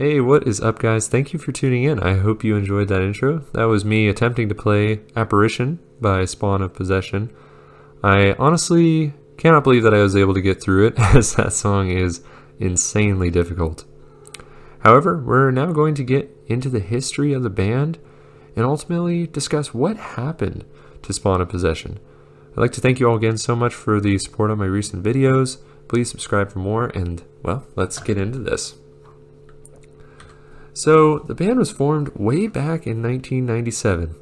Hey, what is up, guys? Thank you for tuning in. I hope you enjoyed that intro. That was me attempting to play Apparition by Spawn of Possession. I honestly cannot believe that I was able to get through it, as that song is insanely difficult. However, we're now going to get into the history of the band and ultimately discuss what happened to Spawn of Possession. I'd like to thank you all again so much for the support on my recent videos. Please subscribe for more, and, well, let's get into this. So, the band was formed way back in 1997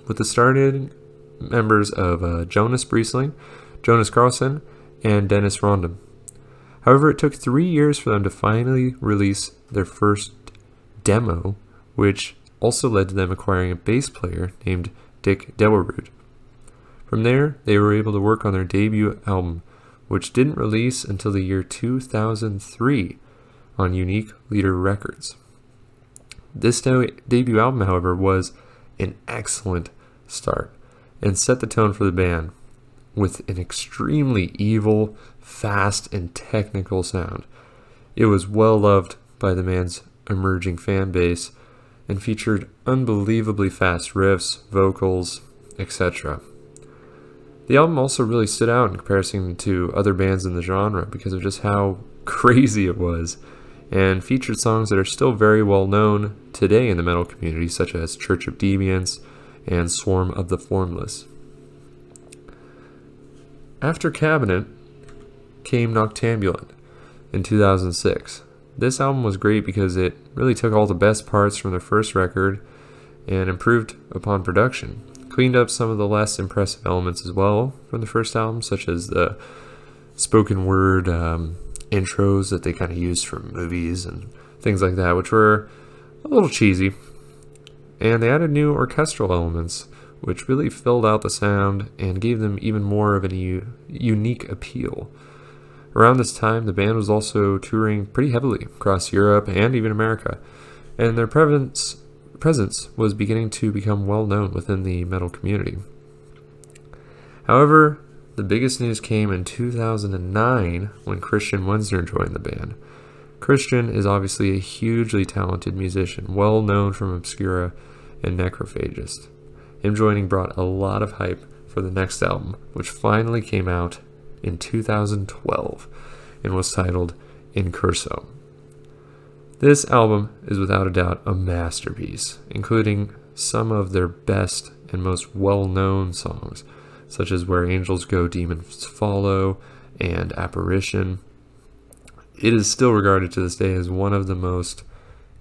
with the starting members of Jonas Briesling, Jonas Carlson, and Dennis Rondum. However, it took 3 years for them to finally release their first demo, which also led to them acquiring a bass player named Dick Dewerud. From there, they were able to work on their debut album, which didn't release until the year 2003 on Unique Leader Records. This debut album, however, was an excellent start and set the tone for the band with an extremely evil, fast, and technical sound. It was well loved by the band's emerging fan base and featured unbelievably fast riffs, vocals, etc. The album also really stood out in comparison to other bands in the genre because of just how crazy it was, and featured songs that are still very well known today in the metal community, such as Church of Deviants and Swarm of the Formless. After Cabinet came Noctambulant in 2006. This album was great because it really took all the best parts from their first record and improved upon production. Cleaned up some of the less impressive elements as well from the first album, such as the spoken word intros that they kind of used from movies and things like that, which were a little cheesy. And they added new orchestral elements, which really filled out the sound and gave them even more of a unique appeal. Around this time, the band was also touring pretty heavily across Europe and even America, and their presence was beginning to become well known within the metal community. However, the biggest news came in 2009 when Christian Wensner joined the band. Christian is obviously a hugely talented musician, well known from Obscura and Necrophagist. Him joining brought a lot of hype for the next album, which finally came out in 2012 and was titled In Curso. This album is without a doubt a masterpiece, including some of their best and most well-known songs, such as Where Angels Go, Demons Follow, and Apparition. It is still regarded to this day as one of the most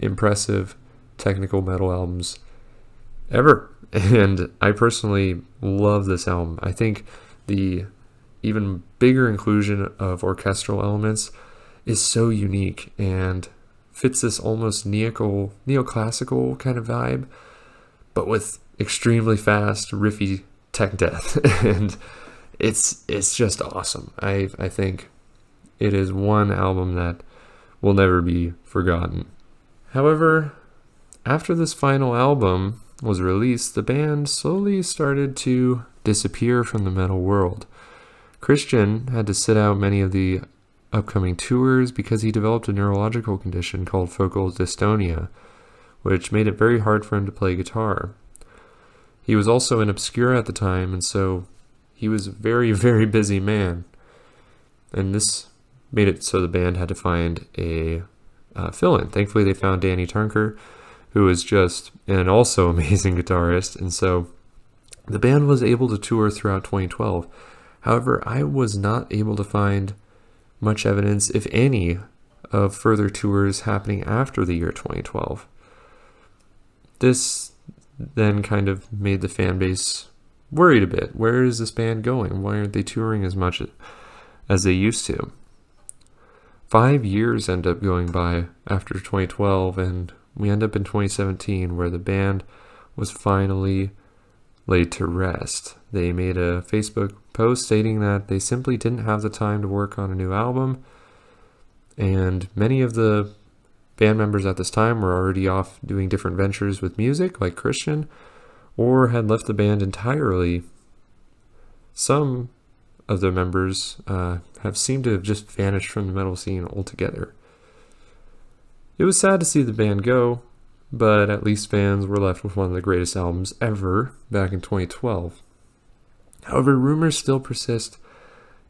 impressive technical metal albums ever, and I personally love this album. I think the even bigger inclusion of orchestral elements is so unique and fits this almost neoclassical kind of vibe, but with extremely fast, riffy tech death, and it's just awesome. I think it is one album that will never be forgotten. However, after this final album was released, the band slowly started to disappear from the metal world. Christian had to sit out many of the upcoming tours because he developed a neurological condition called focal dystonia, which made it very hard for him to play guitar. He was also in Obscura at the time, and so he was a very, very busy man. And this made it so the band had to find a fill-in. Thankfully, they found Danny Tunker, who was just an also amazing guitarist, and so the band was able to tour throughout 2012. However, I was not able to find much evidence, if any, of further tours happening after the year 2012. This then kind of made the fan base worried a bit. Where is this band going? Why aren't they touring as much as they used to? 5 years end up going by after 2012, and we end up in 2017, where the band was finally laid to rest. They made a Facebook post stating that they simply didn't have the time to work on a new album, and many of the band members at this time were already off doing different ventures with music, like Christian, or had left the band entirely. Some of the members have seemed to have just vanished from the metal scene altogether. It was sad to see the band go, but at least fans were left with one of the greatest albums ever back in 2012. However, rumors still persist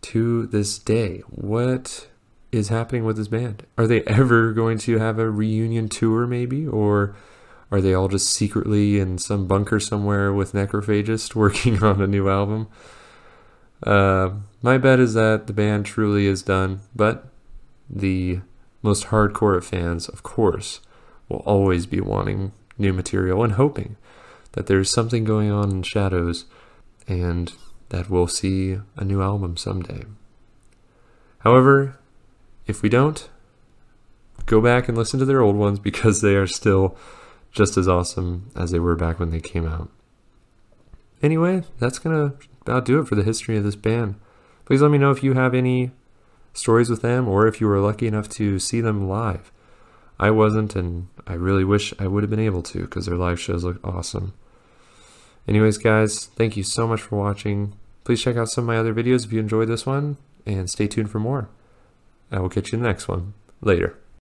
to this day. What is happening with this band? Are they ever going to have a reunion tour maybe? Or are they all just secretly in some bunker somewhere with Necrophagist working on a new album? My bet is that the band truly is done, but the most hardcore of fans, of course, will always be wanting new material and hoping that there's something going on in shadows and that we'll see a new album someday. However, if we don't, go back and listen to their old ones because they are still just as awesome as they were back when they came out. Anyway, that's gonna about do it for the history of this band. Please let me know if you have any stories with them or if you were lucky enough to see them live. I wasn't, and I really wish I would have been able to because their live shows look awesome. Anyways, guys, thank you so much for watching. Please check out some of my other videos if you enjoyed this one, and stay tuned for more. I will catch you in the next one. Later.